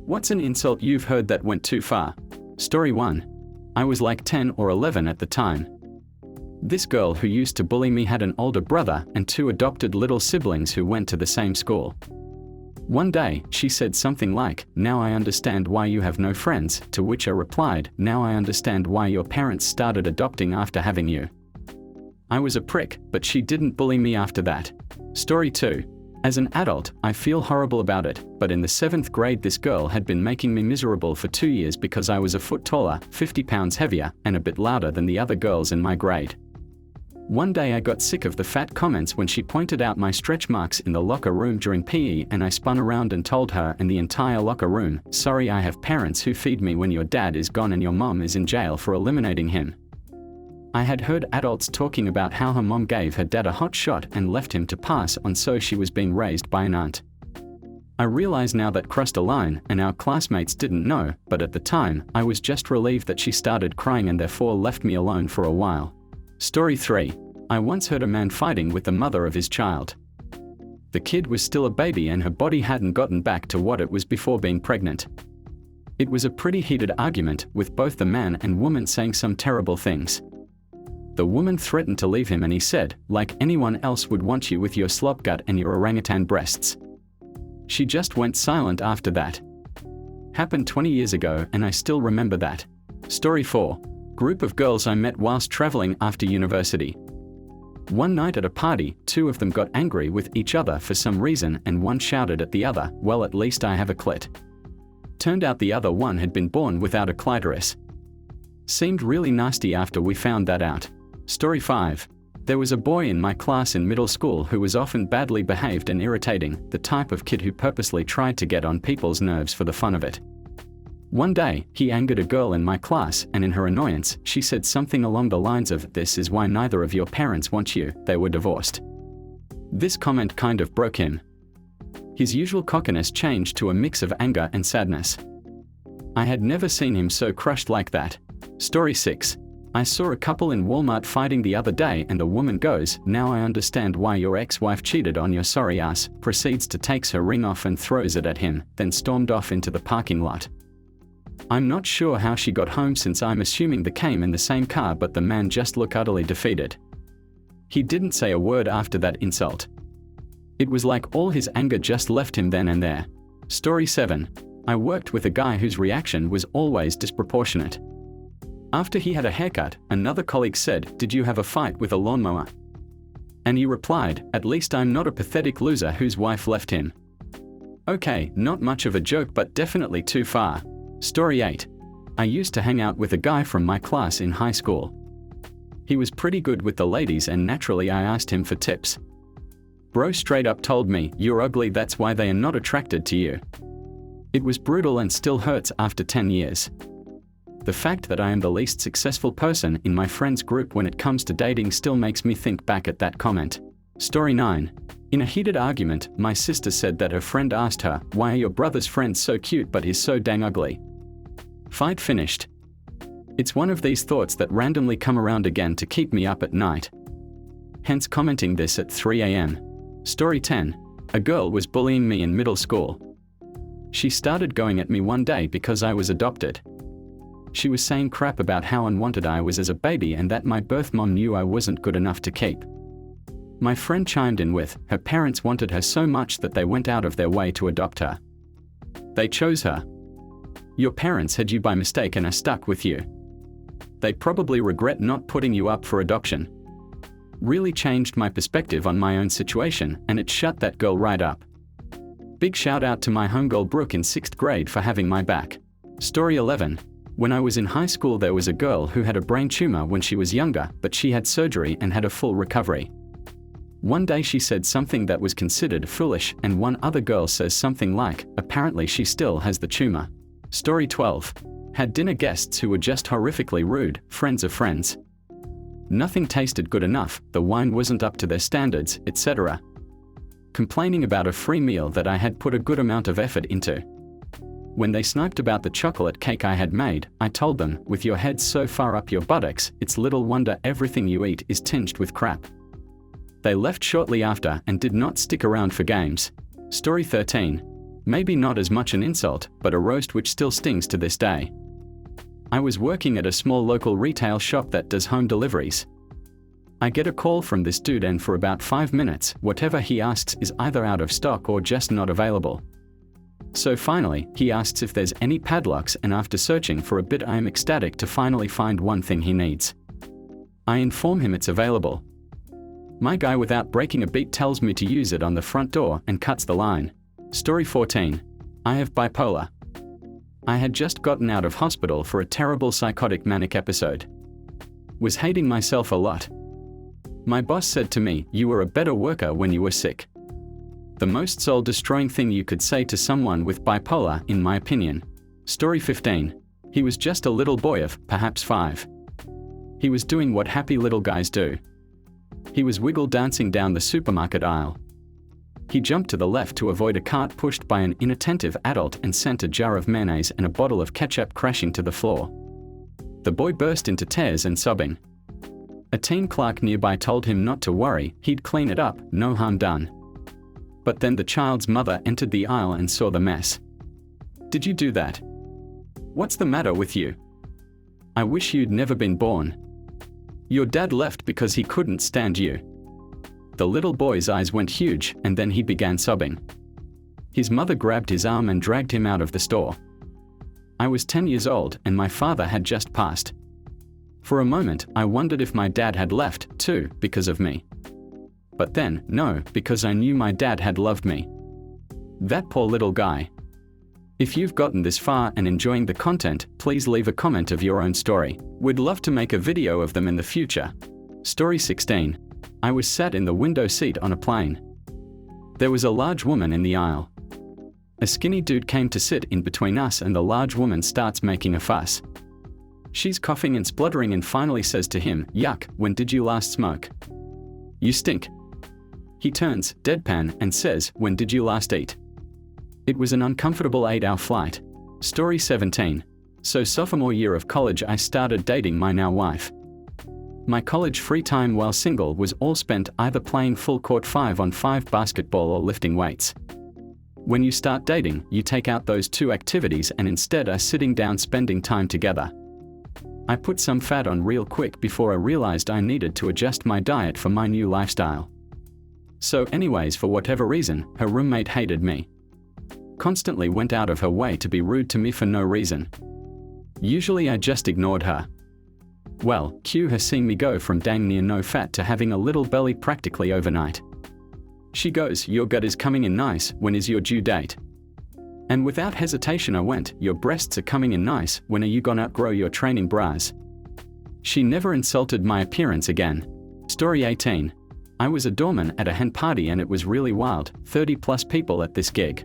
What's an insult you've heard that went too far? Story 1. I was like 10 or 11 at the time. This girl who used to bully me had an older brother and 2 adopted little siblings who went to the same school. One day, she said something like, "Now I understand why you have no friends," to which I replied, "Now I understand why your parents started adopting after having you." I was a prick, but she didn't bully me after that. Story 2. As an adult, I feel horrible about it, but in the 7th grade this girl had been making me miserable for 2 years because I was a foot taller, 50 pounds heavier, and a bit louder than the other girls in my grade. One day I got sick of the fat comments when she pointed out my stretch marks in the locker room during PE, and I spun around and told her and the entire locker room, "Sorry, I have parents who feed me when your dad is gone and your mom is in jail for eliminating him." I had heard adults talking about how her mom gave her dad a hot shot and left him to pass on, so she was being raised by an aunt. I realize now that crossed a line, and our classmates didn't know, but at the time, I was just relieved that she started crying and therefore left me alone for a while. Story 3. I once heard a man fighting with the mother of his child. The kid was still a baby and her body hadn't gotten back to what it was before being pregnant. It was a pretty heated argument, with both the man and woman saying some terrible things. The woman threatened to leave him and he said, "Like anyone else would want you with your slop gut and your orangutan breasts." She just went silent after that. Happened 20 years ago and I still remember that. Story 4. Group of girls I met whilst traveling after university. One night at a party, 2 of them got angry with each other for some reason and one shouted at the other, "Well, at least I have a clit." Turned out the other one had been born without a clitoris. Seemed really nasty after we found that out. Story 5. There was a boy in my class in middle school who was often badly behaved and irritating, the type of kid who purposely tried to get on people's nerves for the fun of it. One day, he angered a girl in my class, and in her annoyance, she said something along the lines of, "This is why neither of your parents want you, they were divorced." This comment kind of broke him. His usual cockiness changed to a mix of anger and sadness. I had never seen him so crushed like that. Story 6. I saw a couple in Walmart fighting the other day and the woman goes, "Now I understand why your ex-wife cheated on your sorry ass," proceeds to takes her ring off and throws it at him, then stormed off into the parking lot. I'm not sure how she got home since I'm assuming they came in the same car, but the man just looked utterly defeated. He didn't say a word after that insult. It was like all his anger just left him then and there. Story 7. I worked with a guy whose reaction was always disproportionate. After he had a haircut, another colleague said, "Did you have a fight with a lawnmower?" And he replied, "At least I'm not a pathetic loser whose wife left him." Okay, not much of a joke but definitely too far. Story 8. I used to hang out with a guy from my class in high school. He was pretty good with the ladies and naturally I asked him for tips. Bro straight up told me, "You're ugly, that's why they are not attracted to you." It was brutal and still hurts after 10 years. The fact that I am the least successful person in my friends group when it comes to dating still makes me think back at that comment. Story 9. In a heated argument, my sister said that her friend asked her, "Why are your brother's friends so cute but he's so dang ugly?" Fight finished. It's one of these thoughts that randomly come around again to keep me up at night. Hence commenting this at 3 a.m. Story 10. A girl was bullying me in middle school. She started going at me one day because I was adopted. She was saying crap about how unwanted I was as a baby and that my birth mom knew I wasn't good enough to keep. My friend chimed in with, her parents wanted her so much that they went out of their way to adopt her. They chose her. Your parents had you by mistake and are stuck with you. They probably regret not putting you up for adoption. Really changed my perspective on my own situation, and it shut that girl right up. Big shout out to my homegirl Brooke in 6th grade for having my back. Story 11. When I was in high school there was a girl who had a brain tumor when she was younger, but she had surgery and had a full recovery. One day she said something that was considered foolish and one other girl says something like, "Apparently she still has the tumor." Story 12. Had dinner guests who were just horrifically rude, friends of friends. Nothing tasted good enough, the wine wasn't up to their standards, etc. Complaining about a free meal that I had put a good amount of effort into. When they sniped about the chocolate cake I had made, I told them, "With your head so far up your buttocks, it's little wonder everything you eat is tinged with crap." They left shortly after and did not stick around for games. Story 13. Maybe not as much an insult, but a roast which still stings to this day. I was working at a small local retail shop that does home deliveries. I get a call from this dude, and for about 5 minutes, whatever he asks is either out of stock or just not available. So finally, he asks if there's any padlocks, and after searching for a bit I am ecstatic to finally find one thing he needs. I inform him it's available. My guy, without breaking a beat, tells me to use it on the front door and cuts the line. Story 14. I have bipolar. I had just gotten out of hospital for a terrible psychotic manic episode. Was hating myself a lot. My boss said to me, "You were a better worker when you were sick." The most soul-destroying thing you could say to someone with bipolar, in my opinion. Story 15. He was just a little boy of, perhaps 5. He was doing what happy little guys do. He was wiggle dancing down the supermarket aisle. He jumped to the left to avoid a cart pushed by an inattentive adult and sent a jar of mayonnaise and a bottle of ketchup crashing to the floor. The boy burst into tears and sobbing. A teen clerk nearby told him not to worry, he'd clean it up, no harm done. But then the child's mother entered the aisle and saw the mess. "Did you do that? What's the matter with you? I wish you'd never been born. Your dad left because he couldn't stand you." The little boy's eyes went huge, and then he began sobbing. His mother grabbed his arm and dragged him out of the store. I was 10 years old, and my father had just passed. For a moment, I wondered if my dad had left, too, because of me. But then, no, because I knew my dad had loved me. That poor little guy. If you've gotten this far and enjoying the content, please leave a comment of your own story. We'd love to make a video of them in the future. Story 16. I was sat in the window seat on a plane. There was a large woman in the aisle. A skinny dude came to sit in between us, and the large woman starts making a fuss. She's coughing and spluttering and finally says to him, "Yuck, when did you last smoke? You stink." He turns, deadpan, and says, "When did you last eat?" It was an uncomfortable 8-hour flight. Story 17. So sophomore year of college, I started dating my now wife. My college free time while single was all spent either playing full court 5-on-5 basketball or lifting weights. When you start dating, you take out those two activities and instead are sitting down spending time together. I put some fat on real quick before I realized I needed to adjust my diet for my new lifestyle. So anyways, for whatever reason, her roommate hated me. Constantly went out of her way to be rude to me for no reason. Usually I just ignored her. Well, Q has seen me go from dang near no fat to having a little belly practically overnight. She goes, "Your gut is coming in nice, when is your due date?" And without hesitation I went, "Your breasts are coming in nice, when are you gonna outgrow your training bras?" She never insulted my appearance again. Story 18. I was a doorman at a hen party and it was really wild, 30+ people at this gig.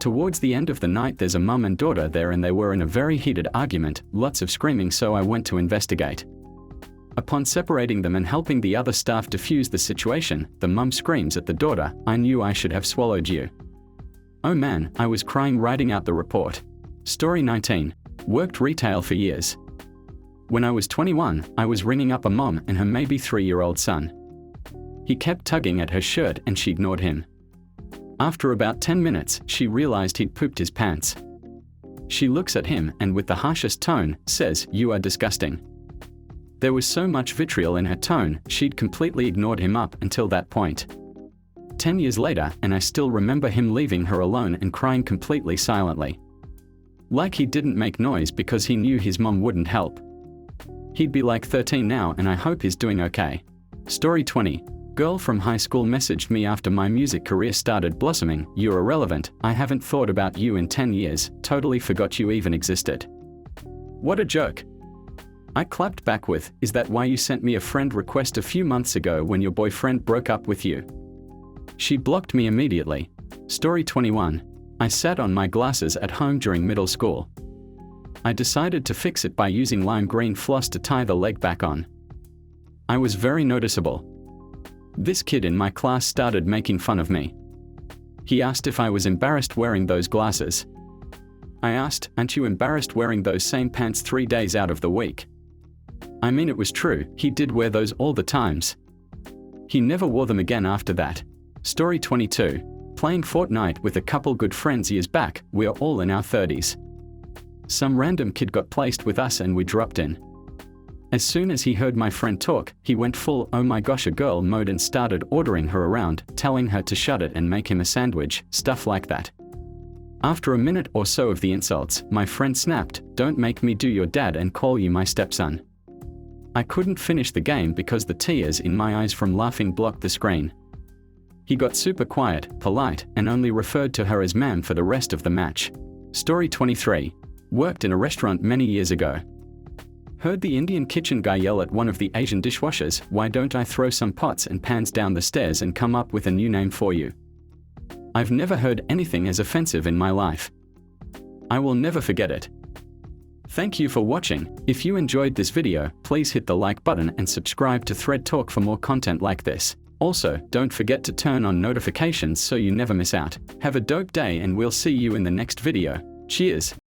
Towards the end of the night there's a mum and daughter there and they were in a very heated argument, lots of screaming, so I went to investigate. Upon separating them and helping the other staff defuse the situation, the mum screams at the daughter, "I knew I should have swallowed you." Oh man, I was crying writing out the report. Story 19. Worked retail for years. When I was 21, I was ringing up a mom and her maybe 3-year-old son. He kept tugging at her shirt and she ignored him. After about 10 minutes, she realized he'd pooped his pants. She looks at him and with the harshest tone, says, "You are disgusting." There was so much vitriol in her tone, she'd completely ignored him up until that point. 10 years later, and I still remember him leaving her alone and crying completely silently. Like he didn't make noise because he knew his mom wouldn't help. He'd be like 13 now and I hope he's doing okay. Story 20. Girl from high school messaged me after my music career started blossoming, "You're irrelevant, I haven't thought about you in 10 years, totally forgot you even existed." What a joke. I clapped back with, "Is that why you sent me a friend request a few months ago when your boyfriend broke up with you?" She blocked me immediately. Story 21. I sat on my glasses at home during middle school. I decided to fix it by using lime green floss to tie the leg back on. I was very noticeable. This kid in my class started making fun of me. He asked if I was embarrassed wearing those glasses. I asked, "Aren't you embarrassed wearing those same pants 3 days out of the week?" I mean, it was true, he did wear those all the times. He never wore them again after that. Story 22. playing Fortnite with a couple good friends years back. We're all in our 30s. Some random kid got placed with us and we dropped in. As soon as he heard my friend talk, he went full oh my gosh a girl mode and started ordering her around, telling her to shut it and make him a sandwich, stuff like that. After a minute or so of the insults, my friend snapped, "Don't make me do your dad and call you my stepson." I couldn't finish the game because the tears in my eyes from laughing blocked the screen. He got super quiet, polite, and only referred to her as ma'am for the rest of the match. Story 23. Worked in a restaurant many years ago. Heard the Indian kitchen guy yell at one of the Asian dishwashers, "Why don't I throw some pots and pans down the stairs and come up with a new name for you?" I've never heard anything as offensive in my life. I will never forget it. Thank you for watching. If you enjoyed this video, please hit the like button and subscribe to Thread Talk for more content like this. Also, don't forget to turn on notifications so you never miss out. Have a dope day and we'll see you in the next video. Cheers!